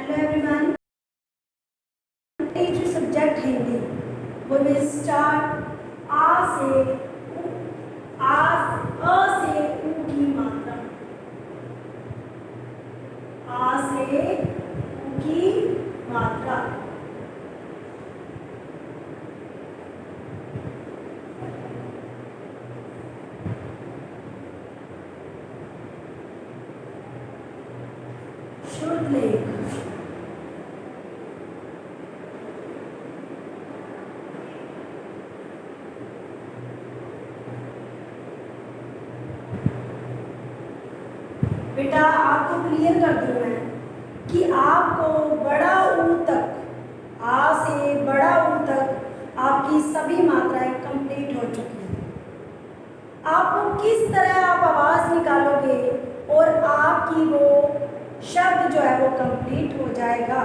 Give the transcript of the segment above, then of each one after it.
Hello everyone. Teach subject Hindi. We will start आ से अ से उ की मात्रा। आ से उ की मात्रा। शुद्ध लेख। बेटा आपको क्लियर कर दूं मैं कि आपको बड़ा ऊ तक, आ से बड़ा ऊ तक आपकी सभी मात्राएं कंप्लीट हो चुकी हैं। आपको किस तरह आप आवाज़ निकालोगे और आपकी वो शब्द जो है वो कंप्लीट हो जाएगा,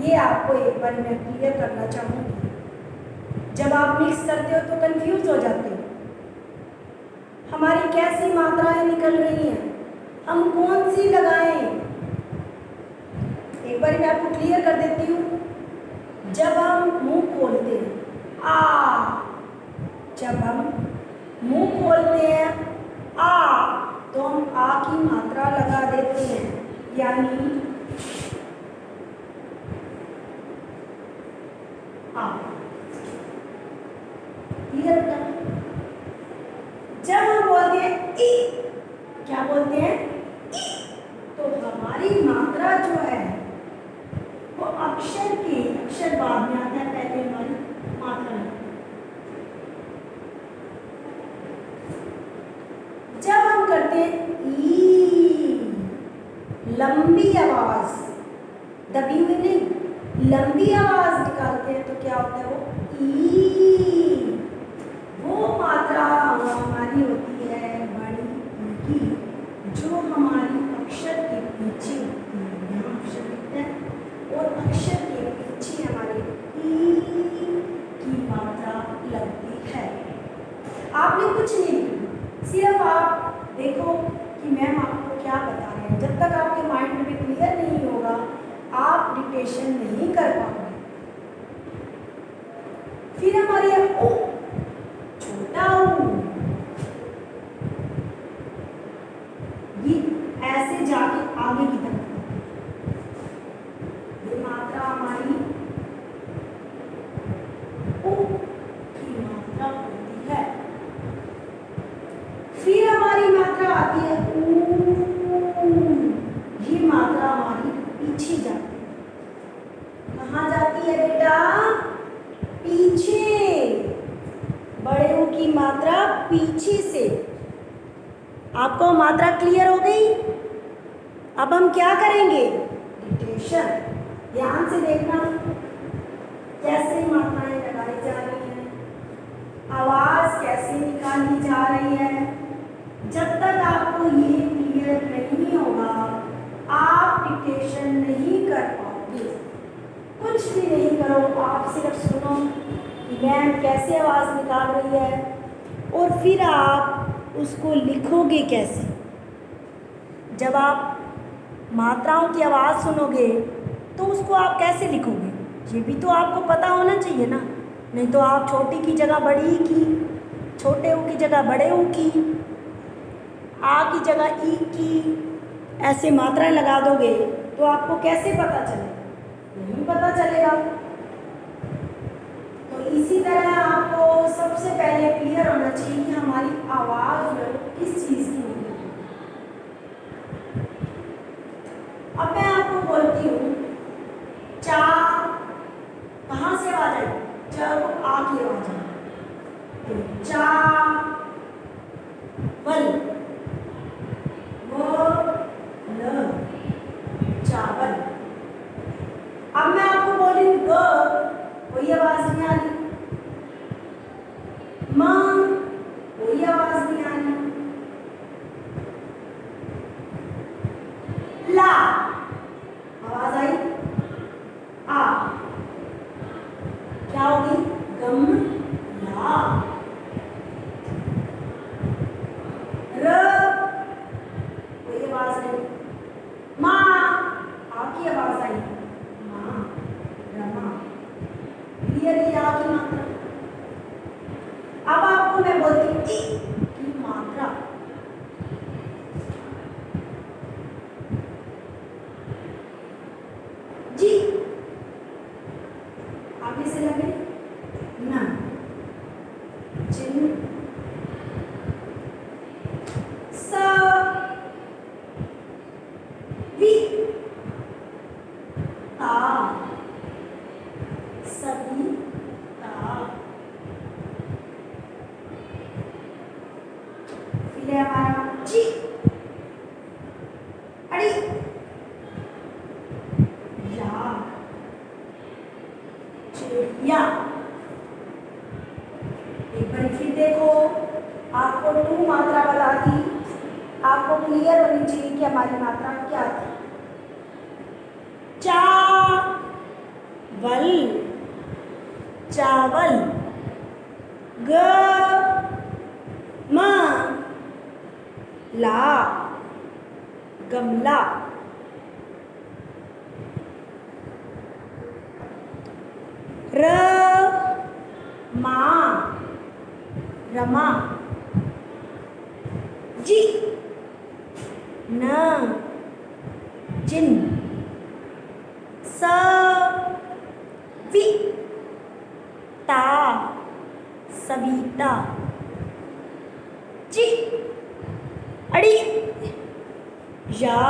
ये आपको एक बार मैं क्लियर करना चाहूँगी। जब आप मिक्स करते हो तो कंफ्यूज हो जाते हो, हमारी कैसी मात्राएं निकल रही हैं, हम कौन सी लगाएं। एक बार मैं आपको क्लियर कर देती हूँ। जब हम मुंह खोलते हैं आ, जब हम मुंह खोलते हैं आ, तो हम आ की मात्रा लगा देते हैं, यानी आ। क्लियर होता है? जब हम बोलते हैं ई, क्या बोलते हैं ई, तो हमारी मात्रा जो है वो अक्षर बाद में आता है, पहले हमारी मात्रा। जब हम करते हैं ई, लंबी आवाज, दबी हुई नहीं, लंबी आवाज निकालते हैं तो क्या होता है वो ई, वो मात्रा हमारी होती है बड़ी की, जो हमारी अक्षर के पीछे होती है। यहाँ अक्षर लिखते हैं और अक्षर के पीछे हमारी ई की मात्रा लगती है। आपने कुछ नहीं लिखना, सिर्फ आप देखो कि मैम आपको क्या बता रहे हैं। जब तक आपके माइंड में क्लियर नहीं होगा आप डिक्टेशन नहीं कर पाओगे। फिर हमारी ओ, छोटा ऊ, ये ऐसे जाके आगे की तरफ, ये मात्रा हमारी ऊ की मात्रा होती है। फिर हमारी मात्रा आती है ऊ, ये मात्रा हमारी पीछे जाती है। कहाँ जाती है बेटा? पीछे। बड़े ऊ की मात्रा पीछे से। आपको मात्रा क्लियर हो गई? अब हम क्या करेंगे? डिक्टेशन। ध्यान से देखना कैसे मात्राएं लगाई जा रही हैं, आवाज कैसे निकाली जा रही है। जब तक आपको ये क्लियर नहीं होगा आप डिक्टेशन नहीं कर पाओगे। कुछ भी नहीं करो, आप सिर्फ सुनो कि मैम कैसे आवाज निकाल रही है और फिर आप उसको लिखोगे कैसे। जब आप मात्राओं की आवाज़ सुनोगे तो उसको आप कैसे लिखोगे, ये भी तो आपको पता होना चाहिए ना। नहीं तो आप छोटी की जगह बड़ी की, छोटे ऊ की जगह बड़े ऊ की, आ की जगह ई की, ऐसे मात्राएं लगा दोगे तो आपको कैसे पता चलेगा? नहीं पता चलेगा। तो इसी तरह आपको सबसे पहले क्लियर होना चाहिए कि हमारी आवाज़ जो है किस चीज़ की होगी। अब मैं आपको बोलती हूँ चा, कहाँ से आवाज आई? जब आ की आवाज आई तो चा वल, वो ल, चावल। अब मैं आपको बोली ग, कोई आवाज नहीं आ रही, मां, कोई आवाज नहीं आ रही, ला, आवाज आई, आ, क्या होगी? गम ला। र, कोई आवाज नहीं, मां, आ की आवाज आई, क्लियर होनी चाहिए कि हमारी मात्रा क्या थी। चावल, चावल, गमला, गमला, रमा, रमा, जी न जिन, सविता, सविता, चिड़ी या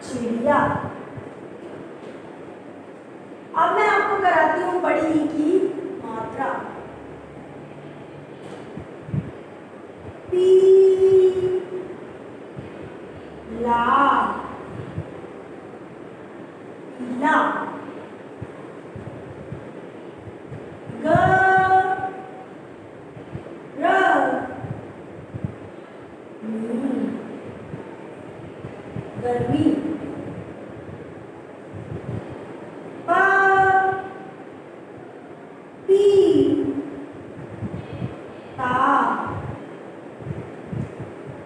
चिड़िया। अब मैं आपको कराती हूँ बड़ी ई की मात्रा। पीला, पीला, गर्मी, पपीता,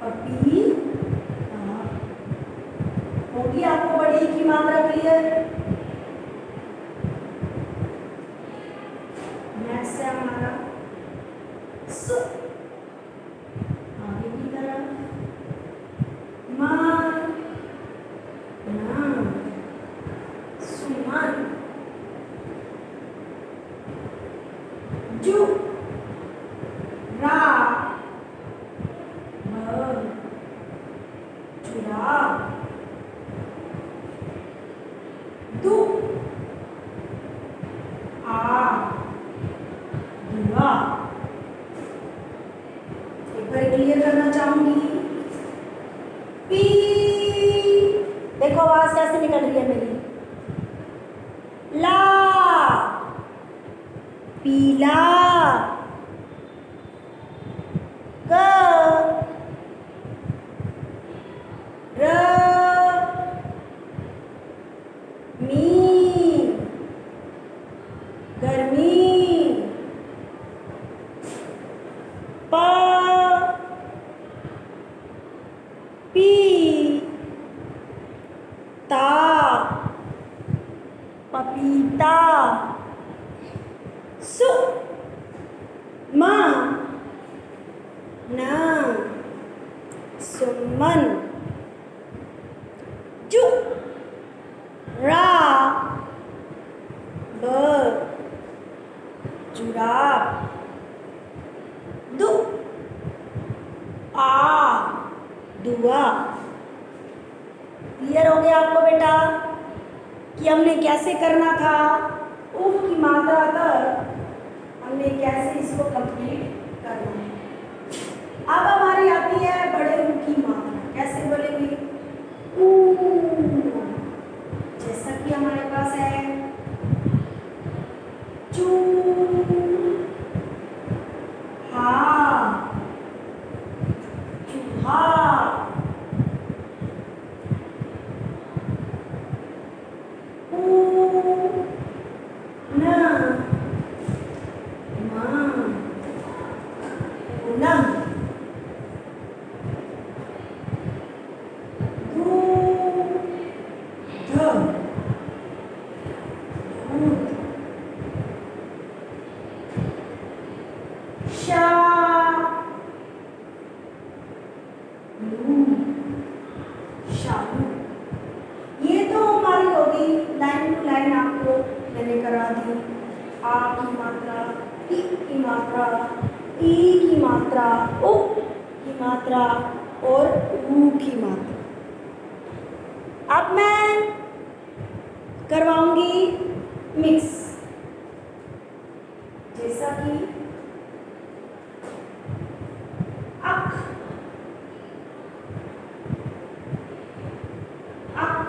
पपीता। होगी आपको बड़ी की मात्रा क्लियर? नेक्स्ट है हमारा सु, आगे की तरफ मन, सुमन, जु, रा, जुरा, दु, आ, दुआ। एक बार क्लियर करना चाहूंगी। पी, देखो आवाज कैसे निकल रही है मेरी। ला, पीला, ग, र, मी, गर्मी, प, पी, ता, पपीता, सु, म, न, सुमन, जु, रा, ब, जुराब, दु, आ, दुआ। क्लियर हो गया आपको बेटा कि हमने कैसे करना था? उफ की मात्रा तक हमने कैसे इसको कंप्लीट करना है। अब हमारी आती है बड़े ऊ की मात्रा। कैसे बोलेंगे? ऊ, जैसा कि हमारे पास है चू, हा, चूहा, न, पूनम, दूध, दूध, शालू, शालू। ये तो हमारी होगी लाइन टू लाइन, आपको मैंने करा दी। आ की मात्रा, इ की मात्रा, ई की मात्रा, उ की मात्रा और ऊ की मात्रा। अब मैं करवाऊंगी मिक्स, जैसा कि अख, अख,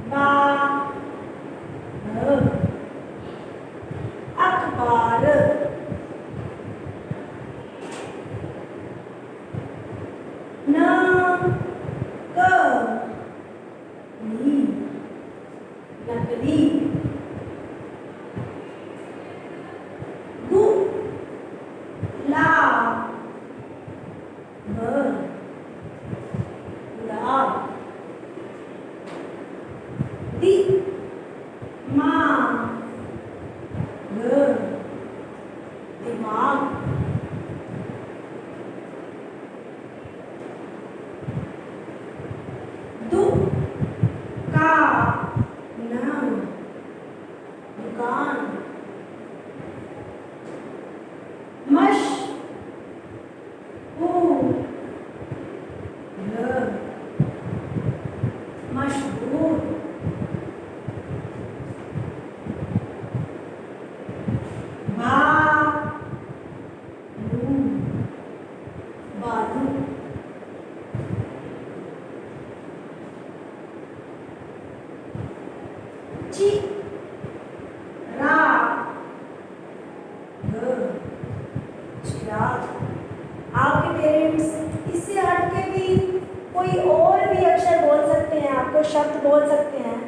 बा, अखबार, न क नी नकली गु ला ब गुलाब दि मा ग दिमाग दु का न दुकान मश हू ल मशहूर भा लू बालू ची रा ग चिराग। आपके पेरेंट्स इससे हट के भी कोई और भी अक्षर बोल सकते हैं, आपको शब्द बोल सकते हैं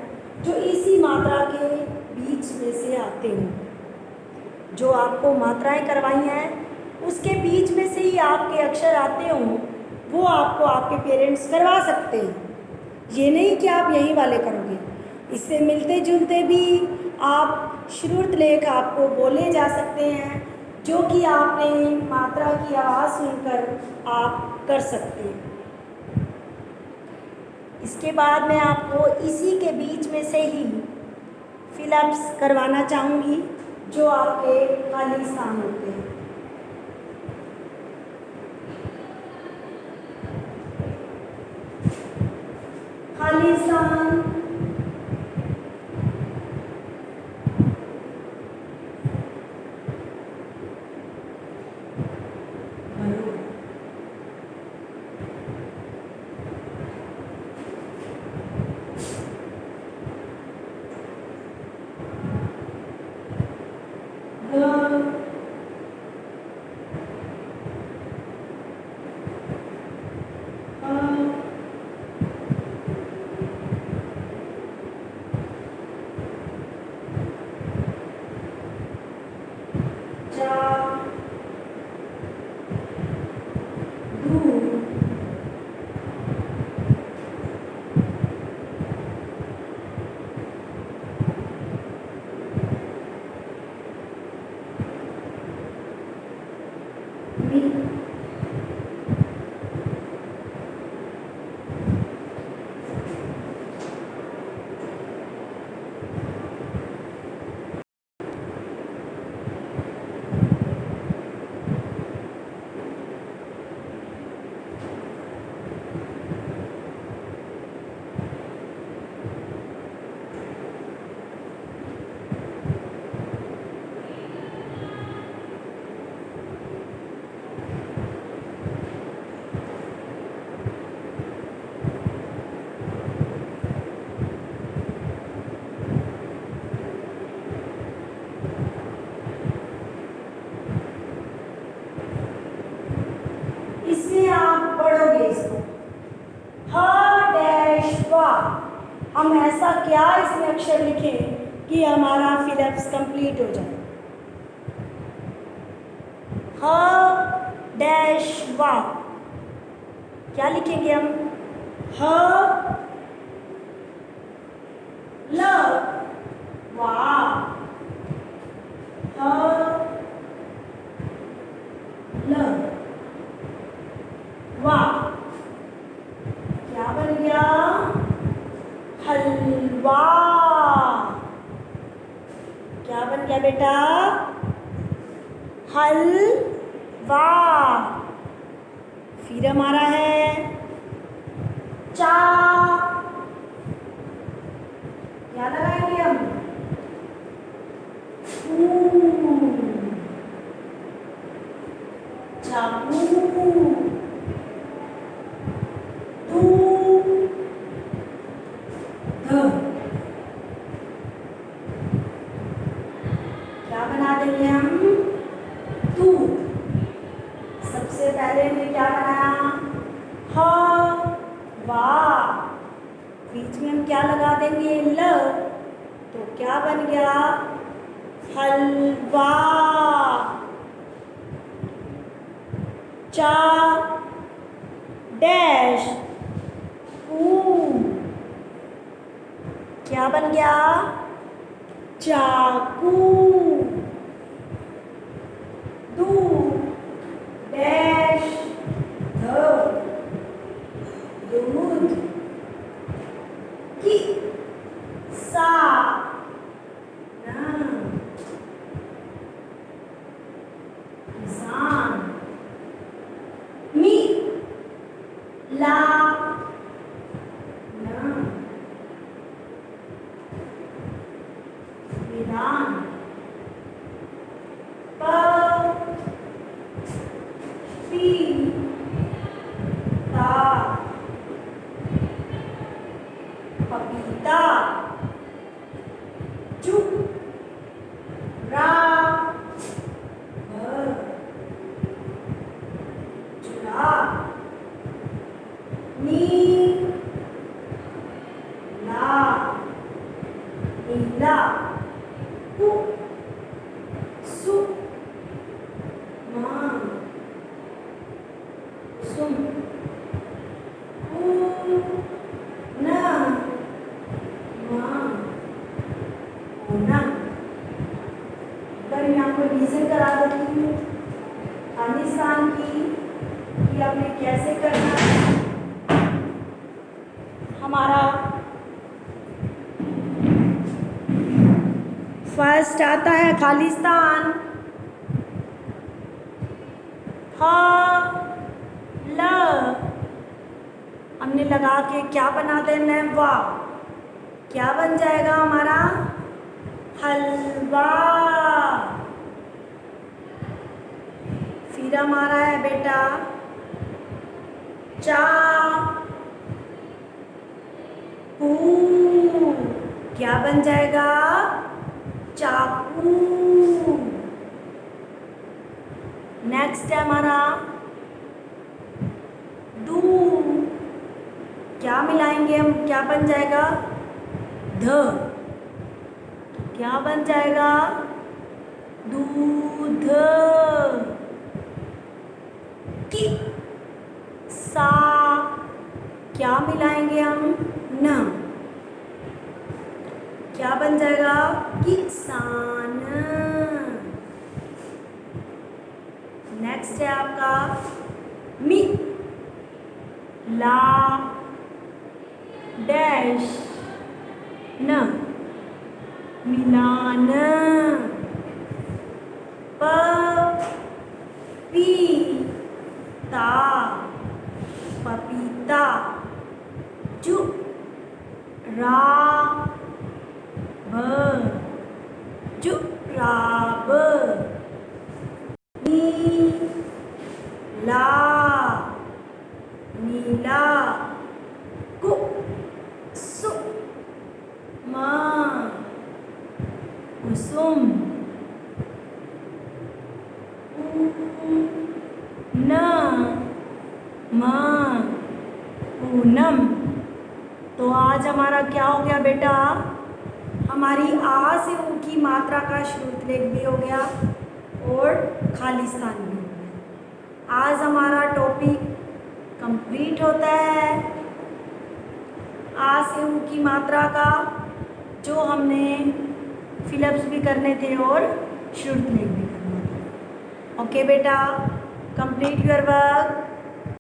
जो इसी मात्रा के बीच में से आते हों। जो आपको मात्राएं करवाई हैं उसके बीच में से ही आपके अक्षर आते हों, वो आपको आपके पेरेंट्स करवा सकते हैं। ये नहीं कि आप यही वाले करोगे। इससे मिलते जुलते भी आप श्रुत लेख आपको बोले जा सकते हैं, जो कि आपने मात्रा की आवाज़ सुनकर आप कर सकते हैं। इसके बाद मैं आपको इसी के बीच में से ही फिलअप्स करवाना चाहूँगी, जो आपके खाली स्थान होते हैं। खाली स्थान इसमें आप पढ़ोगे इसको ह डैश वा। हम ऐसा क्या इसमें अक्षर लिखें कि हमारा फिलअप्स कंप्लीट हो जाए। ह डैश वा क्या लिखेंगे हम? ह ल वा ह ल वाह, क्या बन गया? हलवा। क्या बन गया बेटा? हलवा। फिर हमारा है चा। क्या लगाएंगे हम? चाकू। क्या बना देंगे हम? दूध। सबसे पहले हमने क्या बनाया? ह वाह, बीच में हम क्या लगा देंगे? ल, तो क्या बन गया? हलवा। चा डैश कू, क्या बन गया? चाकू। दू डैश ध, दूध। कि सा ना, किसान। मी ला ना, मैदान। प पी ता, पपीता। चु रा भ, चुरा। नी ला नीला। कु सु मा सुम। ऊ न मा ऊना। मैं आपको रिवीजन करा देती हूँ खालिस्तान की कि आपने कैसे करना है। हमारा फर्स्ट आता है खालिस्तान। ह ल, हमने लगा के क्या बना देना है? वाह, क्या बन जाएगा हमारा? हलवा। फिर हमारा है बेटा चा पू, क्या बन जाएगा? चाकू। नेक्स्ट है हमारा दू, क्या मिलाएंगे हम? क्या बन जाएगा? ध, क्या बन जाएगा? दूध। कि सा, क्या मिलाएंगे हम? न, क्या बन जाएगा? किसान। नेक्स्ट है आपका मी ला डैश न, मिलान। प पी ता, पपीता। चु रा ब, जुराब। नी ला नीला। कु सु मा कुसुम। न मा पूनम। तो आज हमारा क्या हो गया बेटा? हमारी आ से ऊ की मात्रा का श्रुतलेख भी हो गया और खालिस्तान भी हो गया। आज हमारा टॉपिक कंप्लीट होता है आ से ऊ की मात्रा का, जो हमने फिलअप्स भी करने थे और श्रुतलेख भी करने थे। ओके बेटा, कंप्लीट योर वर्क।